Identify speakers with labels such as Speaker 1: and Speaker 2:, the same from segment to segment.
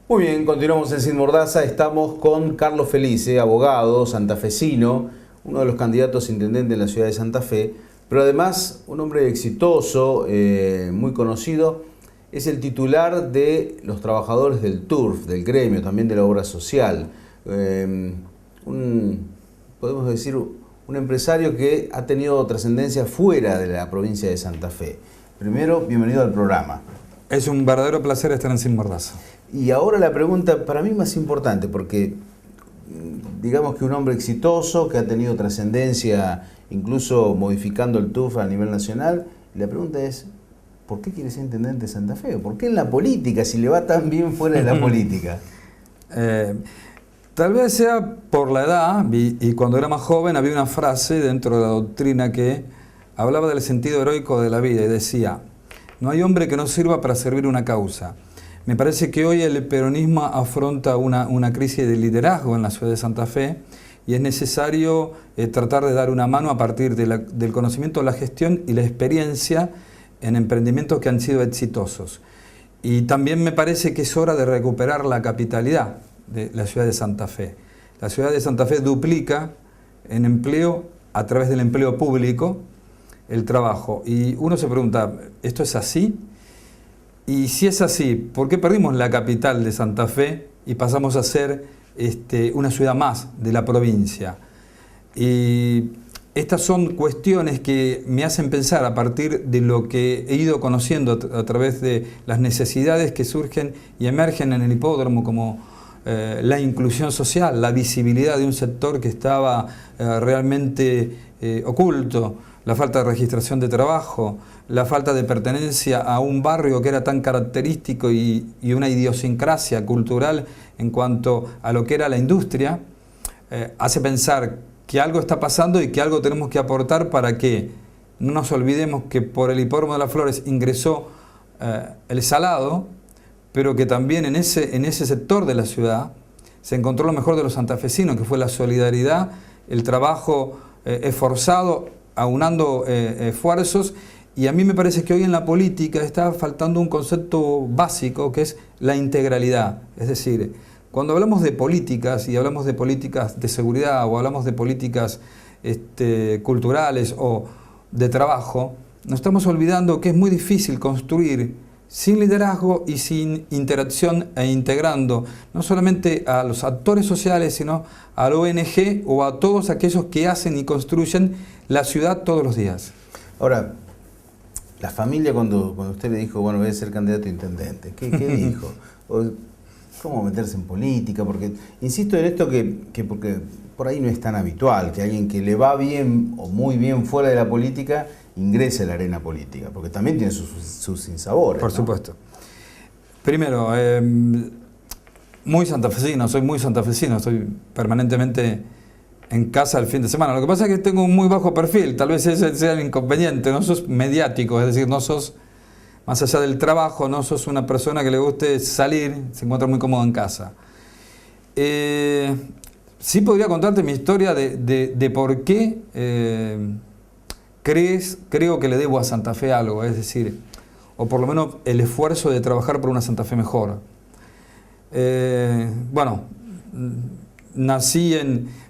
Speaker 1: Muy bien, continuamos en Sin Mordaza. Estamos con Carlos Felice, abogado santafesino, uno de los candidatos a intendente en la ciudad de Santa Fe, pero además un hombre exitoso, muy conocido. Es el titular de los trabajadores del TURF, del gremio, también de la obra social. Podemos decir, un empresario que ha tenido trascendencia fuera de la provincia de Santa Fe. Primero, bienvenido al programa.
Speaker 2: Es un verdadero placer estar en Sin Mordaza.
Speaker 1: Y ahora la pregunta para mí más importante, porque digamos que un hombre exitoso, que ha tenido trascendencia, incluso modificando el TUF a nivel nacional, y la pregunta es, ¿por qué quiere ser intendente de Santa Fe? ¿Por qué en la política, si le va tan bien fuera de la política?
Speaker 2: Tal vez sea por la edad, y cuando era más joven había una frase dentro de la doctrina que hablaba del sentido heroico de la vida y decía: no hay hombre que no sirva para servir una causa. Me parece que hoy el peronismo afronta una crisis de liderazgo en la ciudad de Santa Fe y es necesario tratar de dar una mano a partir del conocimiento, la gestión y la experiencia en emprendimientos que han sido exitosos. Y también me parece que es hora de recuperar la capitalidad de la ciudad de Santa Fe. La ciudad de Santa Fe duplica en empleo a través del empleo público el trabajo. Y uno se pregunta, ¿esto es así? Y si es así, ¿por qué perdimos la capital de Santa Fe y pasamos a ser una ciudad más de la provincia? Y estas son cuestiones que me hacen pensar a partir de lo que he ido conociendo a través de las necesidades que surgen y emergen en el hipódromo, como la inclusión social, la visibilidad de un sector que estaba realmente oculto, la falta de registración de trabajo, la falta de pertenencia a un barrio que era tan característico y una idiosincrasia cultural en cuanto a lo que era la industria, hace pensar que algo está pasando y que algo tenemos que aportar para que no nos olvidemos que por el hipódromo de las Flores ingresó el salado, pero que también en ese sector de la ciudad se encontró lo mejor de los santafesinos, que fue la solidaridad, el trabajo esforzado, aunando esfuerzos. Y a mí me parece que hoy en la política está faltando un concepto básico, que es la integralidad. Es decir, cuando hablamos de políticas, y hablamos de políticas de seguridad, o hablamos de políticas culturales o de trabajo, nos estamos olvidando que es muy difícil construir sin liderazgo y sin interacción e integrando no solamente a los actores sociales, sino a la ONG o a todos aquellos que hacen y construyen la ciudad todos los días.
Speaker 1: Ahora, la familia cuando usted le dijo, bueno, voy a ser candidato a intendente, ¿qué dijo? ¿Cómo meterse en política? Porque insisto en esto porque por ahí no es tan habitual que alguien que le va bien o muy bien fuera de la política ingrese a la arena política, porque también tiene sus sinsabores.
Speaker 2: Por supuesto. Primero, muy santafesino, soy muy santafesino, estoy permanentemente en casa el fin de semana. Lo que pasa es que tengo un muy bajo perfil, tal vez ese sea el inconveniente, no sos mediático, es decir, no sos, más allá del trabajo, no sos una persona que le guste salir, se encuentra muy cómodo en casa. Sí podría contarte mi historia de por qué creo que le debo a Santa Fe algo, es decir, o por lo menos el esfuerzo de trabajar por una Santa Fe mejor. Bueno,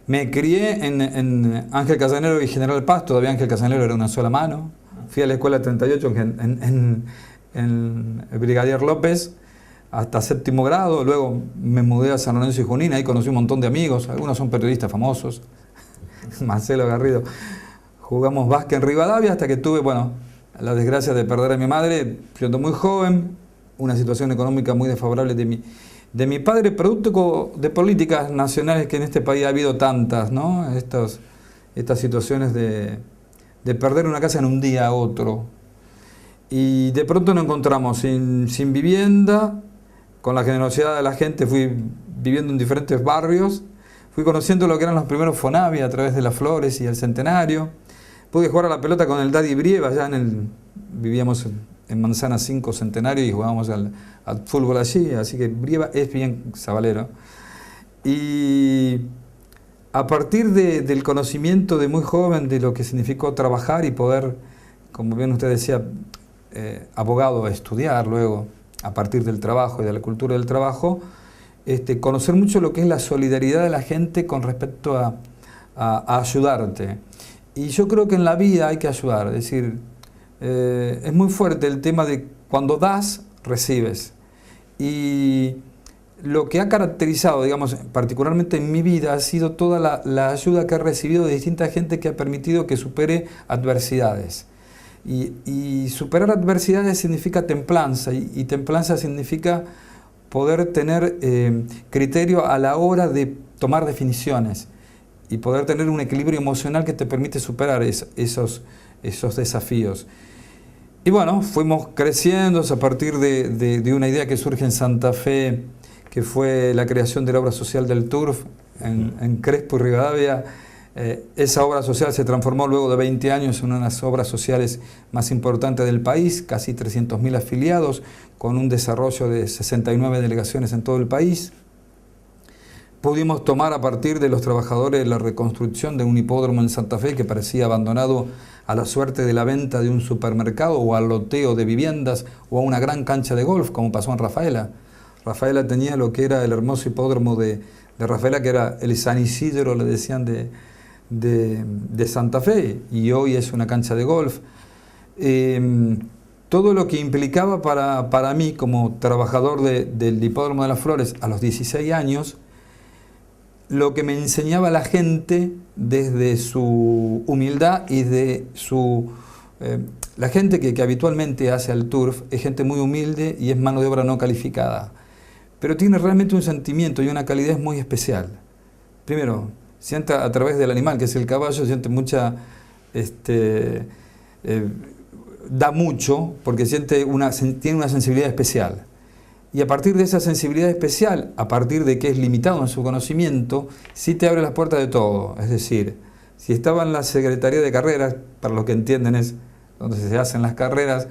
Speaker 2: me crié en Ángel Casanelo y General Paz. Todavía Ángel Casanelo era una sola mano. Fui a la escuela 38 en el Brigadier López hasta séptimo grado. Luego me mudé a San Lorenzo y Junín. Ahí conocí un montón de amigos. Algunos son periodistas famosos. Marcelo Garrido. Jugamos básquet en Rivadavia hasta que tuve, la desgracia de perder a mi madre siendo muy joven. Una situación económica muy desfavorable de mi padre, producto de políticas nacionales que en este país ha habido tantas, ¿no? Estas situaciones de perder una casa en un día a otro. Y de pronto nos encontramos sin vivienda, con la generosidad de la gente fui viviendo en diferentes barrios, fui conociendo lo que eran los primeros Fonavi a través de las Flores y el Centenario. Pude jugar a la pelota con el Daddy Brieva, vivíamos en Manzana 5 Centenario y jugábamos al fútbol allí, así que Brieva es bien sabalero. Y a partir del conocimiento de muy joven de lo que significó trabajar y poder, como bien usted decía, abogado, estudiar luego, a partir del trabajo y de la cultura del trabajo, conocer mucho lo que es la solidaridad de la gente con respecto a ayudarte. Y yo creo que en la vida hay que ayudar, es decir, es muy fuerte el tema de cuando das, recibes. Y lo que ha caracterizado, digamos, particularmente en mi vida, ha sido toda la ayuda que he recibido de distinta gente que ha permitido que supere adversidades. Y superar adversidades significa templanza, y templanza significa poder tener criterio a la hora de tomar definiciones y poder tener un equilibrio emocional que te permite superar esos desafíos. Y bueno, fuimos creciendo a partir de una idea que surge en Santa Fe, que fue la creación de la obra social del TURF en Crespo y Rivadavia. Esa obra social se transformó luego de 20 años en una de las obras sociales más importantes del país, casi 300.000 afiliados, con un desarrollo de 69 delegaciones en todo el país. Pudimos tomar a partir de los trabajadores la reconstrucción de un hipódromo en Santa Fe que parecía abandonado a la suerte de la venta de un supermercado o al loteo de viviendas o a una gran cancha de golf, como pasó en Rafaela. Rafaela tenía lo que era el hermoso hipódromo de Rafaela, que era el San Isidro, le decían, de Santa Fe, y hoy es una cancha de golf. Todo lo que implicaba para mí como trabajador del hipódromo de las Flores a los 16 años, lo que me enseñaba la gente desde su humildad y de su... la gente que habitualmente hace al turf es gente muy humilde y es mano de obra no calificada, pero tiene realmente un sentimiento y una calidez muy especial. Primero, siente a través del animal, que es el caballo, siente mucha... da mucho porque tiene una sensibilidad especial. Y a partir de esa sensibilidad especial, a partir de que es limitado en su conocimiento, sí te abre las puertas de todo. Es decir, si estaba en la Secretaría de Carreras, para los que entienden es donde se hacen las carreras,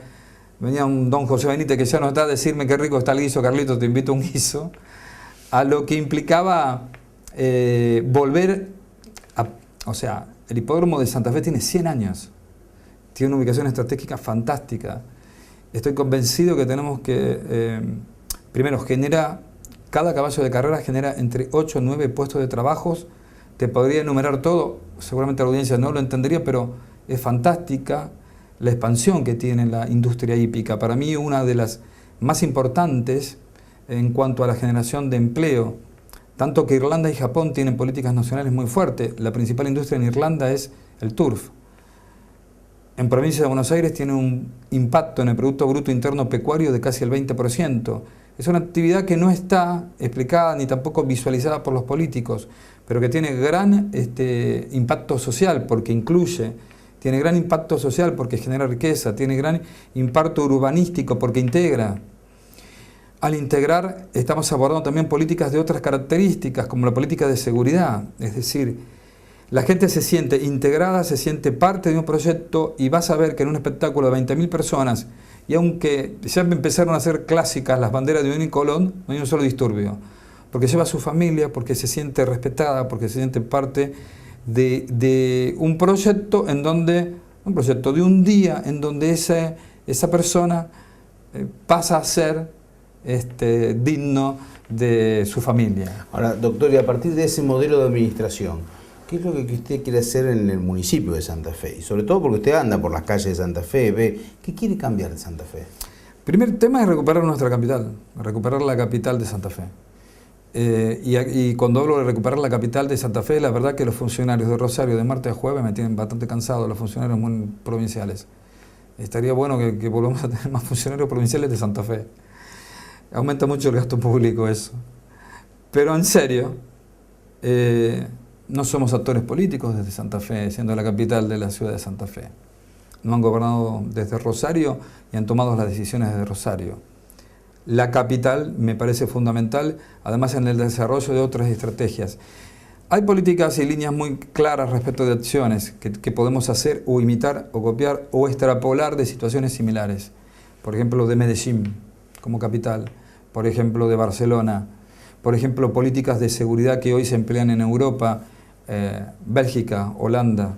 Speaker 2: venía un don José Benítez que ya no está a decirme qué rico está el guiso, Carlito, te invito a un guiso, a lo que implicaba volver a... O sea, el hipódromo de Santa Fe tiene 100 años, tiene una ubicación estratégica fantástica. Estoy convencido que tenemos que... primero, cada caballo de carrera genera entre 8 o 9 puestos de trabajos. Te podría enumerar todo, seguramente la audiencia no lo entendería, pero es fantástica la expansión que tiene la industria hípica. Para mí, una de las más importantes en cuanto a la generación de empleo, tanto que Irlanda y Japón tienen políticas nacionales muy fuertes. La principal industria en Irlanda es el turf. En provincia de Buenos Aires tiene un impacto en el Producto Bruto Interno Pecuario de casi el 20%. Es una actividad que no está explicada ni tampoco visualizada por los políticos, pero que tiene gran impacto social porque incluye, tiene gran impacto social porque genera riqueza, tiene gran impacto urbanístico porque integra. Al integrar estamos abordando también políticas de otras características como la política de seguridad, es decir, la gente se siente integrada, se siente parte de un proyecto y vas a ver que en un espectáculo de 20.000 personas, y aunque ya empezaron a ser clásicas las banderas de Unión y Colón, no hay un solo disturbio, porque lleva a su familia, porque se siente respetada, porque se siente parte de un proyecto de un día en donde esa persona pasa a ser digno de su familia.
Speaker 1: Ahora, doctor, y a partir de ese modelo de administración, ¿qué es lo que usted quiere hacer en el municipio de Santa Fe? Y sobre todo porque usted anda por las calles de Santa Fe, ve, ¿qué quiere cambiar de Santa Fe?
Speaker 2: Primer tema es recuperar nuestra capital, recuperar la capital de Santa Fe. Y cuando hablo de recuperar la capital de Santa Fe, la verdad que los funcionarios de Rosario de martes a jueves me tienen bastante cansado, los funcionarios muy provinciales. Estaría bueno que volvamos a tener más funcionarios provinciales de Santa Fe. Aumenta mucho el gasto público eso. Pero en serio, no somos actores políticos desde Santa Fe, siendo la capital de la ciudad de Santa Fe. No han gobernado desde Rosario y han tomado las decisiones desde Rosario. La capital me parece fundamental, además en el desarrollo de otras estrategias. Hay políticas y líneas muy claras respecto de acciones que podemos hacer o imitar o copiar o extrapolar de situaciones similares. Por ejemplo, de Medellín como capital, por ejemplo, de Barcelona, por ejemplo, políticas de seguridad que hoy se emplean en Europa, Bélgica, Holanda,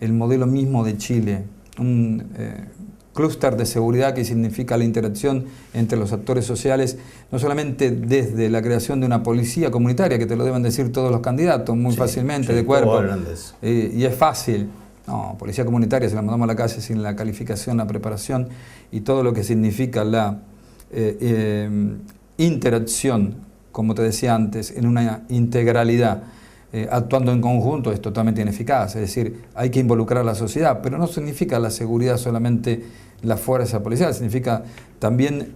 Speaker 2: el modelo mismo de Chile, clúster de seguridad que significa la interacción entre los actores sociales, no solamente desde la creación de una policía comunitaria, que te lo deben decir todos los candidatos muy fácilmente, de cuerpo, y es fácil. No, policía comunitaria se la mandamos a la calle sin la calificación, la preparación y todo lo que significa la interacción, como te decía antes, en una integralidad. Actuando en conjunto es totalmente ineficaz, es decir, hay que involucrar a la sociedad, pero no significa la seguridad solamente la fuerza policial, significa también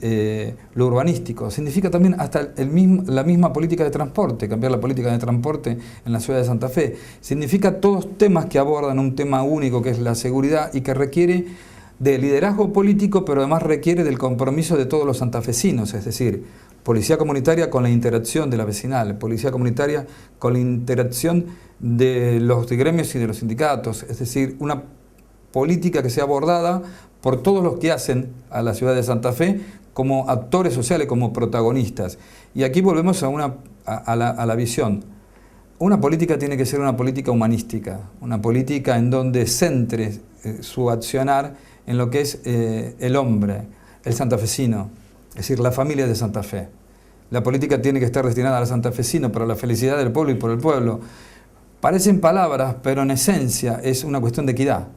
Speaker 2: lo urbanístico, significa también hasta la misma política de transporte, cambiar la política de transporte en la ciudad de Santa Fe, significa todos temas que abordan un tema único que es la seguridad y que requiere de liderazgo político, pero además requiere del compromiso de todos los santafesinos, es decir, policía comunitaria con la interacción de la vecinal, policía comunitaria con la interacción de los gremios y de los sindicatos, es decir, una política que sea abordada por todos los que hacen a la ciudad de Santa Fe como actores sociales, como protagonistas. Y aquí volvemos a la visión. Una política tiene que ser una política humanística, una política en donde centre su accionar en lo que es el hombre, el santafesino, es decir, la familia de Santa Fe. La política tiene que estar destinada al santafesino para la felicidad del pueblo y por el pueblo. Parecen palabras, pero en esencia es una cuestión de equidad.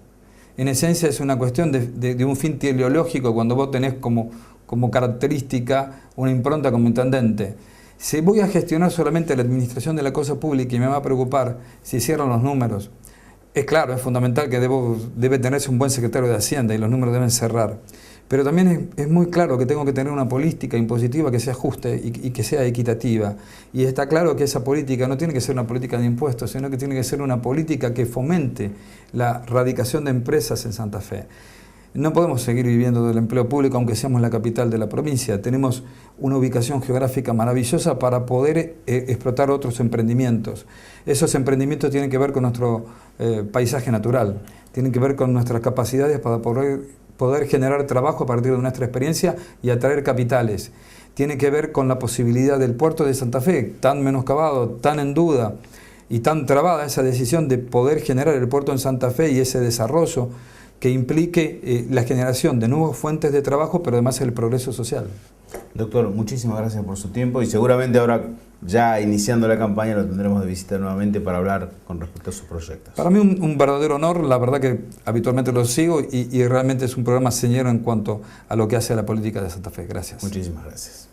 Speaker 2: En esencia es una cuestión de un fin teleológico cuando vos tenés como característica una impronta como intendente. Si voy a gestionar solamente la administración de la cosa pública y me va a preocupar si cierran los números, es claro, es fundamental que debe tenerse un buen secretario de Hacienda y los números deben cerrar. Pero también es muy claro que tengo que tener una política impositiva que sea justa y que sea equitativa. Y está claro que esa política no tiene que ser una política de impuestos, sino que tiene que ser una política que fomente la radicación de empresas en Santa Fe. No podemos seguir viviendo del empleo público aunque seamos la capital de la provincia. Tenemos una ubicación geográfica maravillosa para poder explotar otros emprendimientos. Esos emprendimientos tienen que ver con nuestro paisaje natural, tienen que ver con nuestras capacidades para poder generar trabajo a partir de nuestra experiencia y atraer capitales. Tiene que ver con la posibilidad del puerto de Santa Fe, tan menoscabado, tan en duda y tan trabada esa decisión de poder generar el puerto en Santa Fe y ese desarrollo que implique la generación de nuevas fuentes de trabajo, pero además el progreso social.
Speaker 1: Doctor, muchísimas gracias por su tiempo y seguramente ahora, ya iniciando la campaña, lo tendremos de visita nuevamente para hablar con respecto a sus proyectos.
Speaker 2: Para mí un verdadero honor, la verdad que habitualmente lo sigo y realmente es un programa señero en cuanto a lo que hace a la política de Santa Fe. Gracias.
Speaker 1: Muchísimas gracias.